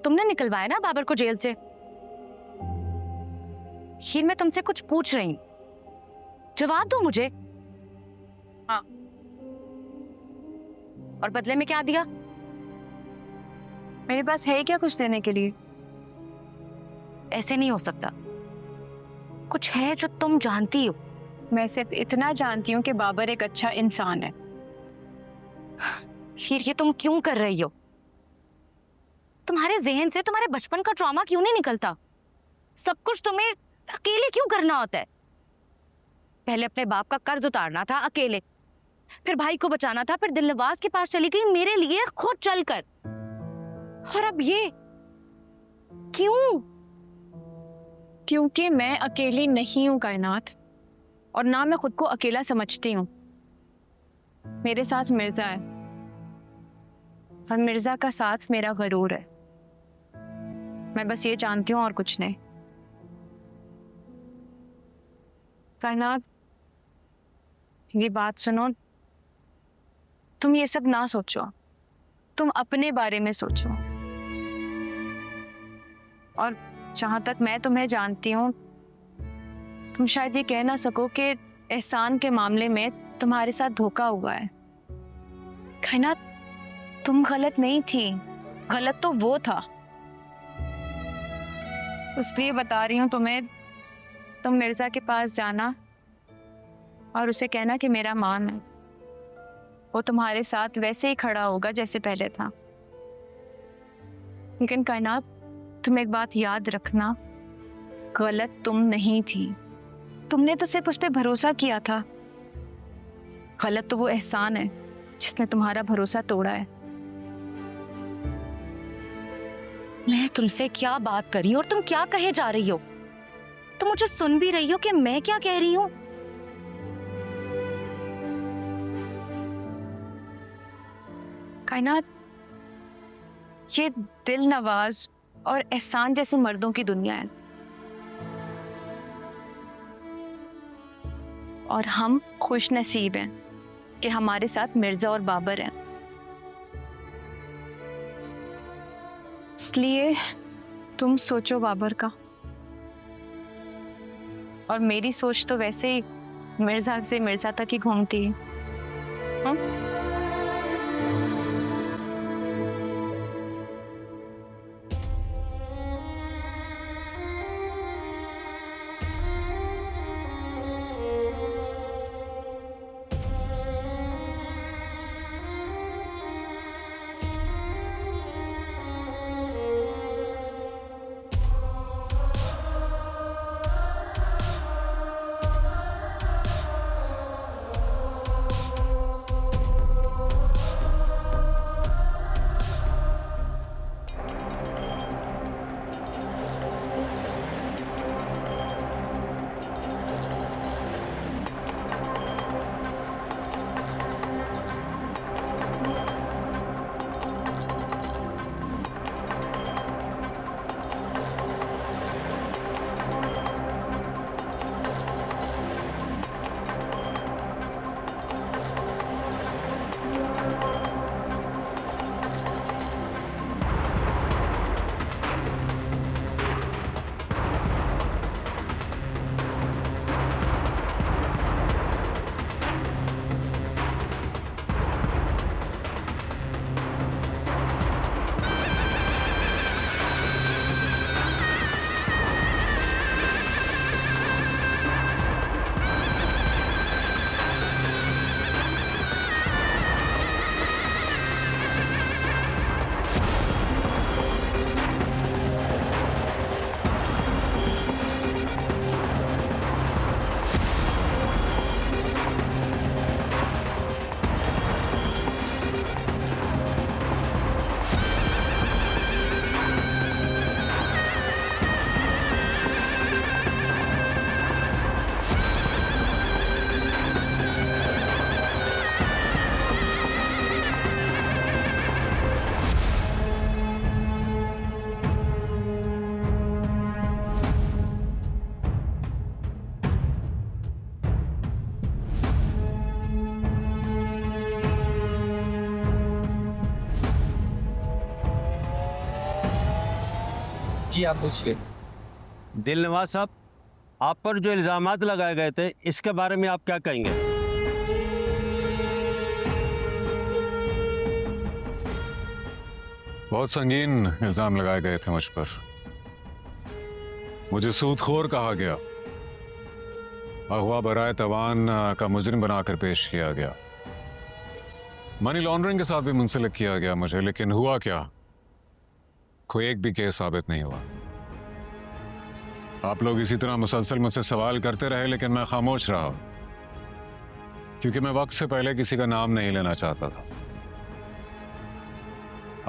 तुमने निकलवाया ना बाबर को जेल से। हीर, मैं तुमसे कुछ पूछ रही हूं, जवाब दो मुझे। हाँ। और बदले में क्या दिया? मेरे पास है क्या कुछ देने के लिए? ऐसे नहीं हो सकता, कुछ है जो तुम जानती हो। मैं सिर्फ इतना जानती हूँ कि बाबर एक अच्छा इंसान है। हीर, ये तुम क्यों कर रही हो? तुम्हारे जहन से तुम्हारे बचपन का ट्रॉमा क्यों नहीं निकलता? सब कुछ तुम्हें अकेले क्यों करना होता है? पहले अपने बाप का कर्ज उतारना था अकेले, फिर भाई को बचाना था, फिर दिलनवाज के पास चली गई मेरे लिए खुद चलकर, और अब ये क्यों? क्योंकि मैं अकेली नहीं हूँ कायनात, और ना मैं खुद को अकेला समझती हूँ। मेरे साथ मिर्जा है, और मिर्जा का साथ मेरा गरूर है। मैं बस ये जानती हूँ और कुछ नहीं। कायनात, ये बात सुनो, तुम ये सब ना सोचो, तुम अपने बारे में सोचो। और जहां तक मैं तुम्हें जानती हूँ, तुम शायद ये कह ना सको कि एहसान के मामले में तुम्हारे साथ धोखा हुआ है। कायनात, तुम गलत नहीं थी, गलत तो वो था। इसलिए बता रही हूँ तुम्हें, तुम मिर्जा के पास जाना और उसे कहना कि मेरा मान है, वो तुम्हारे साथ वैसे ही खड़ा होगा जैसे पहले था। लेकिन कायनात, तुम एक बात याद रखना, गलत तुम नहीं थी, तुमने तो सिर्फ उस पर भरोसा किया था। गलत तो वो एहसान है जिसने तुम्हारा भरोसा तोड़ा है। मैं तुमसे क्या बात कर रही हूँ और तुम क्या कहे जा रही हो? तुम मुझे सुन भी रही हो कि मैं क्या कह रही हूँ? कायनात, ये दिल नवाज और एहसान जैसे मर्दों की दुनिया है, और हम खुश नसीब हैं कि हमारे साथ मिर्जा और बाबर हैं। इसलिए तुम सोचो बाबर का, और मेरी सोच तो वैसे ही मिर्जा से मिर्जा तक ही घूमती है। जी आप पूछिए। दिलनवाज साहब, आप पर जो इल्जामात लगाए गए थे इसके बारे में आप क्या कहेंगे? बहुत संगीन इल्जाम लगाए गए थे मुझ पर। मुझे सूदखोर कहा गया, अगवा बराए तवान का मुजरिम बनाकर पेश किया गया, मनी लॉन्ड्रिंग के साथ भी मुंसलिक किया गया मुझे। लेकिन हुआ क्या? कोई एक भी केस साबित नहीं हुआ। आप लोग इसी तरह मुसलसल मुझसे सवाल करते रहे, लेकिन मैं खामोश रहा, क्योंकि मैं वक्त से पहले किसी का नाम नहीं लेना चाहता था।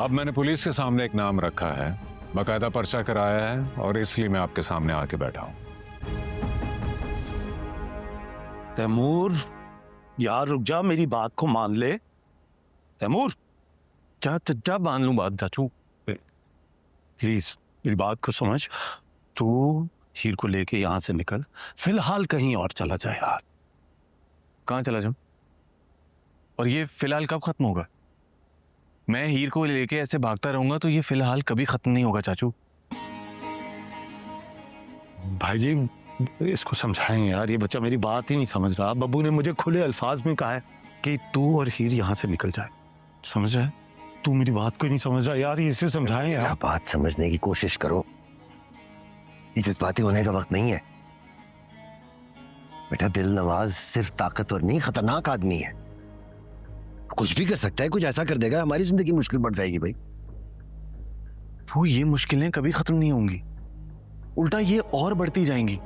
अब मैंने पुलिस के सामने एक नाम रखा है, बाकायदा पर्चा कराया है, और इसलिए मैं आपके सामने आके बैठा हूं। तैमूर, यार रुक जा, मेरी बात को मान ले। तैमूर, क्या मान लूं बात चाचू? प्लीज मेरी बात को समझ। तू हीर को लेके यहां से निकल, फिलहाल कहीं और चला जाए यार। कहाँ चला जाऊं? और ये फिलहाल कब खत्म होगा? मैं हीर को लेके ऐसे भागता रहूंगा तो ये फिलहाल कभी खत्म नहीं होगा चाचू। भाई जी इसको समझाएं यार, ये बच्चा मेरी बात ही नहीं समझ रहा। बब्बू ने मुझे खुले अल्फाज में कहा है कि तू और हीर यहां से निकल जाए। समझ रहा है? तू मेरी बात को नहीं समझ रहा यार, ये इसे समझाएं यार। बात समझने की कोशिश करो, ये जज्बाती होने का वक्त नहीं है। बेटा दिलनवाज सिर्फ ताकतवर नहीं, खतरनाक आदमी है। कुछ भी कर सकता है, कुछ ऐसा कर देगा हमारी जिंदगी मुश्किल पड़ जाएगी भाई। वो ये मुश्किलें कभी खत्म नहीं होंगी, उल्टा ये और बढ़ती जाएंगी।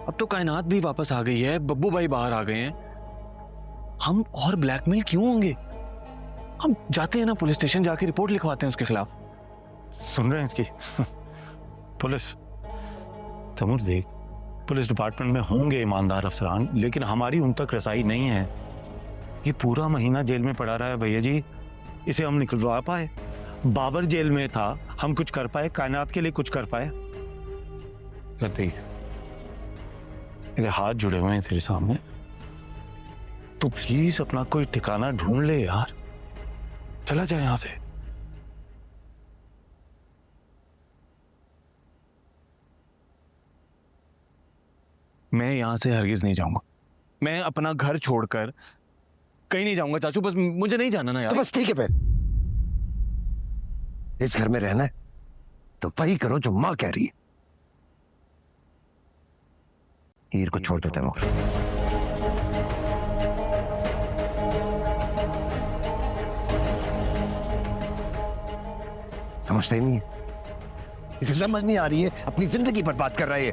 अब तो कायनात भी वापस आ गई है, बब्बू भाई बाहर आ गए हैं, हम और ब्लैकमेल क्यों होंगे? हम जाते हैं ना पुलिस स्टेशन, जाके रिपोर्ट लिखवाते हैं उसके खिलाफ। सुन रहे हैं इसकी? पुलिस, तैमूर देख, पुलिस डिपार्टमेंट में होंगे ईमानदार अफसरान, लेकिन हमारी उन तक रसाई नहीं है। ये पूरा महीना जेल में पड़ा रहा है भैया जी, इसे हम निकलवा पाए? बाबर जेल में था, हम कुछ कर पाए? कायनात के लिए कुछ कर पाए? देख मेरे हाथ जुड़े हुए हैं तेरे सामने, तो प्लीज अपना कोई ठिकाना ढूंढ ले यार, चला जाए यहां से। मैं यहां से हरगिज नहीं जाऊंगा। मैं अपना घर छोड़कर कहीं नहीं जाऊंगा चाचू, बस मुझे नहीं जाना ना यार। तो बस ठीक है, फिर इस घर में रहना है तो वही करो जो मां कह रही है। हीर को छोड़ दो तैमूर। समझते ही नहीं है, इसे समझ नहीं आ रही है, अपनी जिंदगी बर्बाद कर रहा है।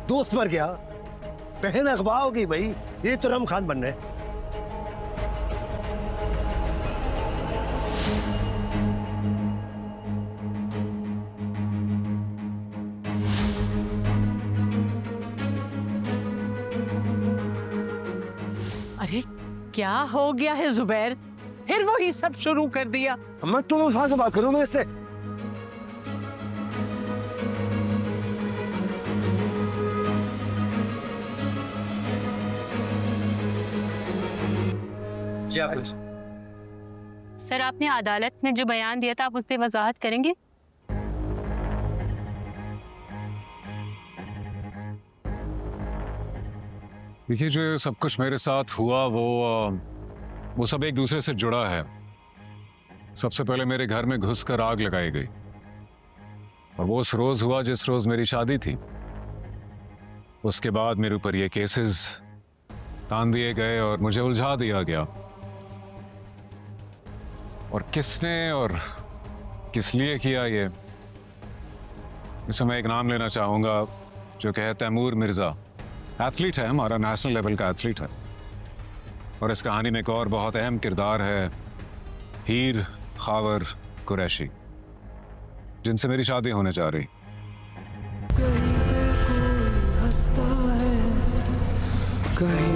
दोस्त मर गया, बहन अगवा हो गई भाई, ये तो रम खान बन रहे। अरे क्या हो गया है जुबैर, फिर वही सब शुरू कर दिया? मैं तुम वफा से बात करूं मैं इससे? जी आप पूछिए। सर, आपने अदालत में जो बयान दिया था, आप उस पर वजाहत करेंगे? देखिए, जो सब कुछ मेरे साथ हुआ वो सब एक दूसरे से जुड़ा है। सबसे पहले मेरे घर में घुसकर आग लगाई गई, और वो उस रोज हुआ जिस रोज मेरी शादी थी। उसके बाद मेरे ऊपर ये केसेस तान दिए गए और मुझे उलझा दिया गया। और किसने और किस लिए किया ये, इसमें मैं एक नाम लेना चाहूंगा, जो कि है तैमूर मिर्जा। एथलीट है, हमारा नेशनल लेवल का एथलीट है। और इस कहानी में एक और बहुत अहम किरदार है, हीर खावर कुरैशी, जिनसे मेरी शादी होने जा रही। कहीं पे कोई हंसता है, कहीं